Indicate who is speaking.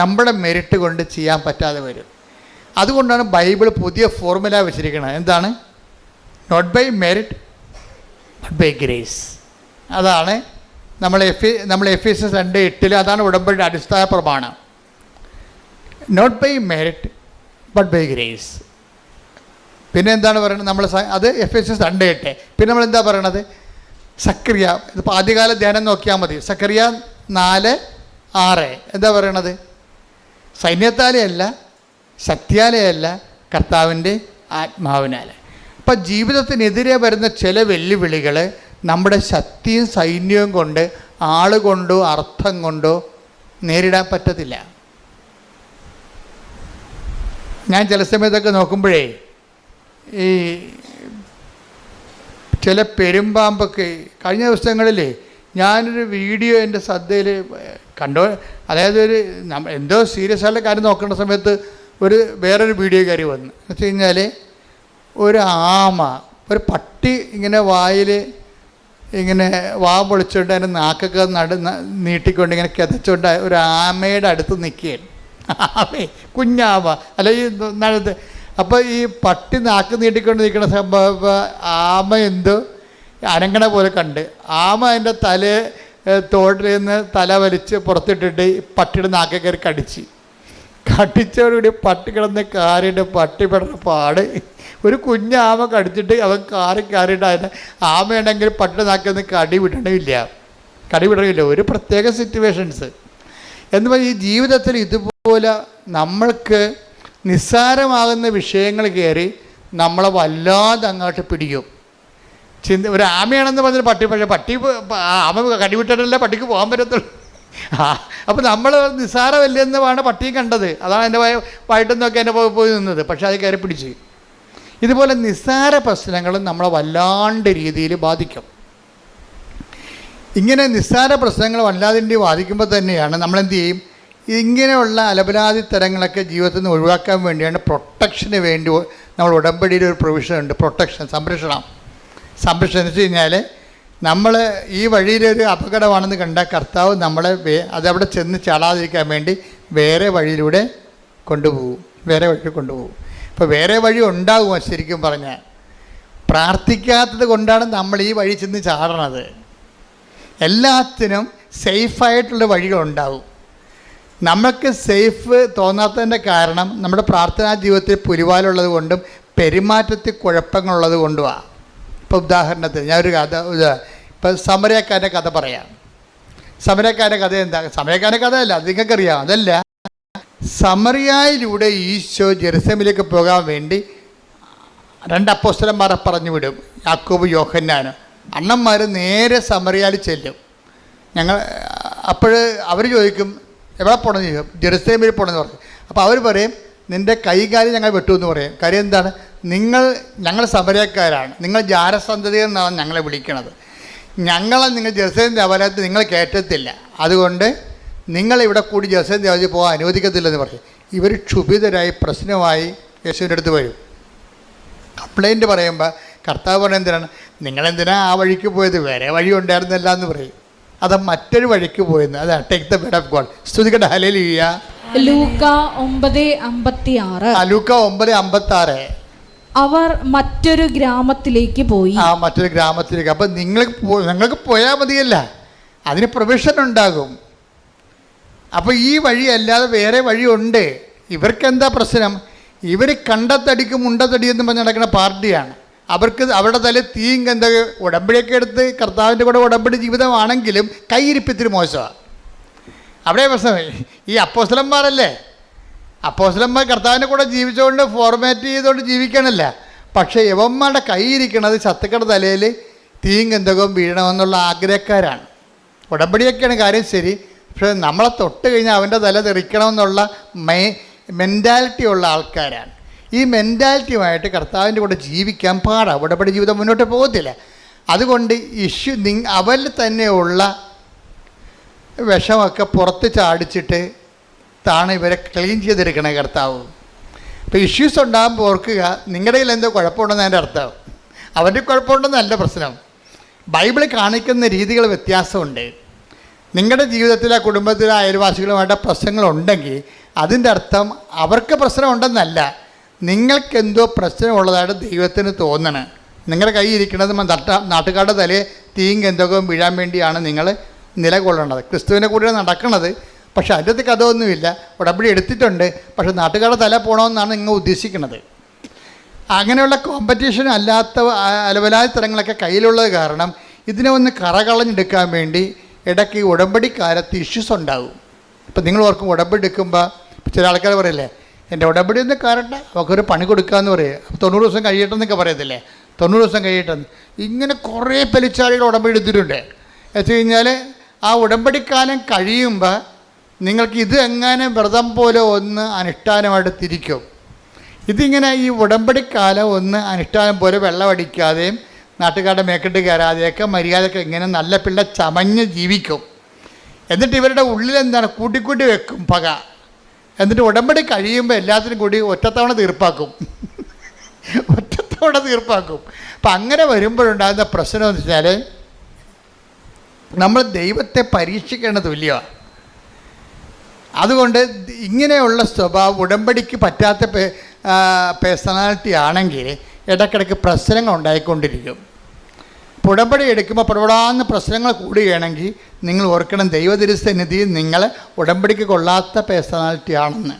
Speaker 1: നമ്മുടെ മെറിറ്റ് കൊണ്ട് ചെയ്യാൻ പറ്റാതെ വരും. അതുകൊണ്ടാണ് ബൈബിൾ പുതിയ ഫോർമുല വെച്ചിരിക്കുന്നത്. എന്താണ്? Not by merit but by grace. അതാണ് നമ്മൾ എഫേസ്യസ് 2:8 അതാണ് ഉടമ്പടിയുടെ അടിസ്ഥാന പ്രമാണം. Not by merit but by grace. പിന്നെ എന്താണ് പറയുന്നത്? നമ്മൾ അത് എഫേസ്യസ് 2:8. പിന്നെ നമ്മൾ എന്താ പറയണത്? സക്കറിയ, ഇതിപ്പോൾ ആദ്യകാല ധ്യാനം നോക്കിയാൽ മതി. സക്കറിയ 4:6 എന്താ പറയണത്? സൈന്യത്താലെയല്ല, ശക്തിയാലെയല്ല, കർത്താവിൻ്റെ ആത്മാവിനാൽ. അപ്പം ജീവിതത്തിനെതിരെ വരുന്ന ചില വെല്ലുവിളികൾ നമ്മുടെ ശക്തിയും സൈന്യവും കൊണ്ട്, ആളുകൊണ്ടോ അർത്ഥം കൊണ്ടോ നേരിടാൻ പറ്റത്തില്ല. ഞാൻ ചില സമയത്തൊക്കെ നോക്കുമ്പോഴേ ഈ ചില പെരുമ്പാമ്പൊക്കെ കഴിഞ്ഞ ദിവസങ്ങളിൽ ഞാനൊരു വീഡിയോ എൻ്റെ ശ്രദ്ധയിൽ കണ്ടോ, അതായത് എന്തോ സീരിയസ് ആയിട്ടുള്ള കാര്യം നോക്കേണ്ട സമയത്ത് വേറൊരു വീഡിയോ കയറി വന്നു. എന്ന് വെച്ച് കഴിഞ്ഞാൽ ഒരു ആമ, ഒരു പട്ടി ഇങ്ങനെ വായിൽ ഇങ്ങനെ വാ പൊളിച്ചുകൊണ്ട് അതിൻ്റെ നാക്കൊക്കെ നീട്ടിക്കൊണ്ട് ഇങ്ങനെ കിതച്ചുകൊണ്ട് ഒരു ആമയുടെ അടുത്ത് നിൽക്കുകയാണ്. ആമേ, കുഞ്ഞാമ അല്ലെങ്കിൽ അപ്പോൾ ഈ പട്ടി നാക്ക് നീട്ടിക്കൊണ്ട് നിൽക്കുന്ന സംഭവം ആമ എന്തോ അനങ്ങണ പോലെ കണ്ട് ആമ അതിൻ്റെ തോട്ടിൽ നിന്ന് തല വലിച്ച് പുറത്തിട്ടിട്ട് പട്ടിയുടെ നാക്കെ കയറി കടിച്ചോടുകൂടി പട്ടി കിടന്ന് കാറിയിട്ട് പട്ടി പെടുന്ന പാട്. ഒരു കുഞ്ഞാമ കടിച്ചിട്ട് അവൻ കാറിയിട്ട് അതിന് ആമയുണ്ടെങ്കിൽ പട്ടിയുടെ നാക്കിൽ നിന്ന് കടി വിടണമില്ല. ഒരു പ്രത്യേക സിറ്റുവേഷൻസ് എന്ന് പറഞ്ഞാൽ ഈ ജീവിതത്തിൽ ഇതുപോലെ നമ്മൾക്ക് നിസ്സാരമാകുന്ന വിഷയങ്ങൾ കയറി നമ്മളെ വല്ലാതെ അങ്ങോട്ട് പിടിക്കും. ഒരു ആമയാണെന്ന് പറഞ്ഞാൽ പക്ഷേ ആമ കടിവിട്ടിട്ടല്ലേ പട്ടിക്ക് പോകാൻ പറ്റത്തുള്ളൂ. അപ്പോൾ നമ്മൾ നിസ്സാരമല്ലെന്ന് വേണം പട്ടിയും കണ്ടത്. അതാണ് എൻ്റെ വായിട്ടും നോക്കി എൻ്റെ പോയി നിന്നത്. പക്ഷേ അത് കയറി പിടിച്ച്. ഇതുപോലെ നിസ്സാര പ്രശ്നങ്ങളും നമ്മളെ വല്ലാണ്ട് രീതിയിൽ ബാധിക്കും. ഇങ്ങനെ നിസ്സാര പ്രശ്നങ്ങൾ വല്ലാതിൻ്റെ ബാധിക്കുമ്പോൾ തന്നെയാണ് നമ്മളെന്ത് ചെയ്യും? ഇങ്ങനെയുള്ള അലപലാതി തരങ്ങളൊക്കെ ജീവിതത്തിൽ നിന്ന് ഒഴിവാക്കാൻ വേണ്ടിയാണ് പ്രൊട്ടക്ഷന് വേണ്ടി നമ്മൾ ഉടമ്പടിയിൽ ഒരു പ്രൊവിഷൻ ഉണ്ട്. സംരക്ഷണം എന്ന് വെച്ച് കഴിഞ്ഞാൽ നമ്മൾ ഈ വഴിയിലൊരു അപകടമാണെന്ന് കണ്ടാൽ കർത്താവ് നമ്മളെ അതവിടെ ചെന്ന് ചാടാതിരിക്കാൻ വേണ്ടി വേറെ വഴിയിലൂടെ കൊണ്ടുപോകും. ഇപ്പോൾ വേറെ വഴി ഉണ്ടാകുമോ? ശരിക്കും പറഞ്ഞാൽ പ്രാർത്ഥിക്കാത്തത് കൊണ്ടാണ് നമ്മൾ ഈ വഴി ചെന്ന് ചാടണത്. എല്ലാത്തിനും സേഫായിട്ടുള്ള വഴികളുണ്ടാവും. നമുക്ക് സേഫ് തോന്നാത്തതിൻ്റെ കാരണം നമ്മുടെ പ്രാർത്ഥനാ ജീവിതത്തിൽ പുലിവാലുള്ളത് കൊണ്ടും പെരുമാറ്റത്തിൽ കുഴപ്പങ്ങളുള്ളത് കൊണ്ടുമാണ്. ഇപ്പോൾ ഉദാഹരണത്തിന് ഞാനൊരു ഇപ്പോൾ സമരക്കാരൻ്റെ കഥ പറയാം. സമരക്കാരൻ്റെ കഥ എന്താ? സമരക്കാരൻ്റെ കഥയല്ല, അത് നിങ്ങൾക്കറിയാം. അതല്ല, സമറിയായിലൂടെ ഈശോ ജെറുസലേമിലേക്ക് പോകാൻ വേണ്ടി 2 അപ്പോസ്തലന്മാരെ പറഞ്ഞു വിടും, യാക്കോബ് യോഹന്നാന്. അണ്ണന്മാർ നേരെ സമറിയായിൽ ചെല്ലും. അപ്പോൾ അവർ ചോദിക്കും എവിടെ പോകണമെന്ന് ചോദിക്കും. ജെറുസലേമിൽ പോകണമെന്ന് പറയും. അപ്പോൾ അവർ പറയും നിൻ്റെ കൈകാലി ഞങ്ങൾ വെട്ടുമെന്ന് പറയും. കാര്യം എന്താണ്? ഞങ്ങൾ സമരക്കാരാണ്, നിങ്ങൾ ജാരസന്തതി എന്നാണ് ഞങ്ങളെ വിളിക്കണത്. നിങ്ങൾ ജെറുസലേം ദേവാലയത്തിൽ നിങ്ങൾ കയറ്റത്തില്ല, അതുകൊണ്ട് നിങ്ങളിവിടെ കൂടി ജെറുസലേം ദേവാലയത്തിൽ പോകാൻ അനുവദിക്കത്തില്ലെന്ന് പറയും. ഇവർ ക്ഷുഭിതരായി പ്രശ്നമായി യേശുവിൻ്റെ അടുത്ത് വരും. കംപ്ലൈൻറ്റ് പറയുമ്പോൾ കർത്താവ് പറയുന്നത് എന്തിനാണ്? നിങ്ങളെന്തിനാ ആ വഴിക്ക് പോയത്? വേറെ വഴി ഉണ്ടായിരുന്നില്ല എന്ന് പറയും. അത് മറ്റൊരു വഴിക്ക് പോയെന്ന്. അതാണ് take the word of God. സ്തുതിക്കട്ടെ, ഹല്ലേലൂയ.
Speaker 2: ലൂക്ക 9:56.
Speaker 1: ലൂക്ക 9:56.
Speaker 2: അവർ മറ്റൊരു ഗ്രാമത്തിലേക്ക് പോയി.
Speaker 1: മറ്റൊരു ഗ്രാമത്തിലേക്ക്. അപ്പം നിങ്ങൾക്ക് പോയാൽ മതിയല്ല, അതിന് പ്രൊവിഷൻ ഉണ്ടാകും. അപ്പോൾ ഈ വഴി അല്ലാതെ വേറെ വഴിയുണ്ട്. ഇവർക്കെന്താ പ്രശ്നം? ഇവർ കണ്ടത്തടിക്കും മുണ്ടത്തടി എന്ന് പറഞ്ഞ് നടക്കുന്ന പാർട്ടിയാണ്. അവർക്ക് അവരുടെ തല തീയും എന്താ ഉടമ്പടിയൊക്കെ എടുത്ത് കർത്താവിൻ്റെ കൂടെ ഉടമ്പടി ജീവിതമാണെങ്കിലും കൈയിരിപ്പത്തിന് മോശമാണ്. അവിടെ പ്രശ്നം ഈ അപ്പോസ്തലന്മാരല്ലേ. അപ്പോസ്തലന്മാർ കർത്താവിൻ്റെ കൂടെ ജീവിച്ചുകൊണ്ട് ഫോർമാറ്റ് ചെയ്തുകൊണ്ട് ജീവിക്കണമല്ല. പക്ഷേ യവന്മാരുടെ കൈയിരിക്കണത് ശത്രുക്കളുടെ തലയിൽ തീയും ഗന്ധകവും വീഴണമെന്നുള്ള ആഗ്രഹക്കാരാണ്. ഉടമ്പടിയൊക്കെയാണ് കാര്യം ശരി, പക്ഷേ നമ്മളെ തൊട്ട് കഴിഞ്ഞാൽ അവൻ്റെ തല തെറിക്കണമെന്നുള്ള മെൻറ്റാലിറ്റി ഉള്ള ആൾക്കാരാണ്. ഈ മെൻറ്റാലിറ്റിയുമായിട്ട് കർത്താവിൻ്റെ കൂടെ ജീവിക്കാൻ പാടാണ്. ഉടമ്പടി ജീവിതം മുന്നോട്ട് പോകത്തില്ല. അതുകൊണ്ട് അവരിൽ തന്നെയുള്ള വിഷമൊക്കെ പുറത്ത് ചാടിച്ചിട്ട് താണ് ഇവരെ ക്ലീൻ ചെയ്തെടുക്കണേ കർത്താവ്. ഇപ്പോൾ ഇഷ്യൂസ് ഉണ്ടാകുമ്പോൾ ഓർക്കുക, നിങ്ങളുടെ കയ്യിൽ എന്തോ കുഴപ്പമുണ്ടെന്ന് അതിൻ്റെ അർത്ഥം. അവൻ്റെ കുഴപ്പമുണ്ടെന്നല്ല പ്രശ്നം. ബൈബിളിൽ കാണിക്കുന്ന രീതികൾ വ്യത്യാസമുണ്ട്. നിങ്ങളുടെ ജീവിതത്തിലെ കുടുംബത്തിലെ അയൽവാസികളുമായിട്ട് പ്രശ്നങ്ങളുണ്ടെങ്കിൽ അതിൻ്റെ അർത്ഥം അവർക്ക് പ്രശ്നമുണ്ടെന്നല്ല, നിങ്ങൾക്കെന്തോ പ്രശ്നമുള്ളതായിട്ട് ദൈവത്തിന് തോന്നണം. നിങ്ങളുടെ കയ്യിൽ ഇരിക്കുന്നത് നാട്ടുകാരുടെ തലയെ തീയും ഗന്ധകവും വീഴാൻ വേണ്ടിയാണ് നിങ്ങൾ നിലകൊള്ളേണ്ടത്. ക്രിസ്തുവിനെ കൂടെ നടക്കുന്നത്, പക്ഷെ അതിൻ്റെ കഥയൊന്നുമില്ല. ഉടമ്പടി എടുത്തിട്ടുണ്ട്, പക്ഷെ നാട്ടുകാരുടെ തല പോകണമെന്നാണ് നിങ്ങൾ ഉദ്ദേശിക്കുന്നത്. അങ്ങനെയുള്ള കോമ്പറ്റീഷൻ അല്ലാത്ത അലവലാതി തരങ്ങളൊക്കെ കയ്യിലുള്ളത് കാരണം ഇതിനെ ഒന്ന് കറകളഞ്ഞെടുക്കാൻ വേണ്ടി ഇടയ്ക്ക് ഉടമ്പടിക്കാലത്ത് ഇഷ്യൂസ് ഉണ്ടാകും. ഇപ്പം നിങ്ങൾ ഓർക്കും ഉടമ്പടി എടുക്കുമ്പോൾ ചില ആൾക്കാർ പറയില്ലേ, എൻ്റെ ഉടമ്പടി ഒന്ന് കാരണ്ട, അവർക്കൊരു പണി കൊടുക്കാമെന്ന് പറയുക. 90 ദിവസം കഴിയട്ടെന്നൊക്കെ പറയത്തില്ലേ, 90 ദിവസം കഴിയട്ടെന്ന്. ഇങ്ങനെ കുറേ പെലിച്ചാളികൾ ഉടമ്പടി എടുത്തിട്ടുണ്ട്. വെച്ച് കഴിഞ്ഞാൽ ആ ഉടമ്പടിക്കാലം കഴിയുമ്പോൾ നിങ്ങൾക്ക് ഇത് എങ്ങനെ വ്രതം പോലെ ഒന്ന് അനുഷ്ഠാനമായിട്ട് തിരിക്കും. ഇതിങ്ങനെ ഈ ഉടമ്പടിക്കാലം ഒന്ന് അനുഷ്ഠാനം പോലെ വെള്ളമടിക്കാതെയും നാട്ടുകാരുടെ മേക്കെട്ട് കയറാതെയൊക്കെ മര്യാദയൊക്കെ ഇങ്ങനെ നല്ല പിള്ള ചമഞ്ഞ് ജീവിക്കും. എന്നിട്ട് ഇവരുടെ ഉള്ളിൽ എന്താണ് കൂട്ടിക്കൂട്ടി വെക്കും പക. എന്നിട്ട് ഉടമ്പടി കഴിയുമ്പോൾ എല്ലാത്തിനും കൂടി ഒറ്റത്തവണ തീർപ്പാക്കും. ഒറ്റത്തവണ തീർപ്പാക്കും. അപ്പം അങ്ങനെ വരുമ്പോഴുണ്ടാകുന്ന പ്രശ്നം എന്ന് വെച്ചാൽ നമ്മൾ ദൈവത്തെ പരീക്ഷിക്കേണ്ട തുല്യമാണ്. അതുകൊണ്ട് ഇങ്ങനെയുള്ള സ്വഭാവം ഉടമ്പടിക്ക് പറ്റാത്ത പേഴ്സണാലിറ്റി ആണെങ്കിൽ ഇടയ്ക്കിടയ്ക്ക് പ്രശ്നങ്ങൾ ഉണ്ടായിക്കൊണ്ടിരിക്കും. അപ്പോൾ ഉടമ്പടി എടുക്കുമ്പോൾ പ്രവടാന്ന് പ്രശ്നങ്ങൾ കൂടുകയാണെങ്കിൽ നിങ്ങൾ ഓർക്കണം, ദൈവതിരുസന്നിധിയിൽ നിങ്ങൾ ഉടമ്പടിക്ക് കൊള്ളാത്ത പേഴ്സണാലിറ്റി ആണെന്ന്.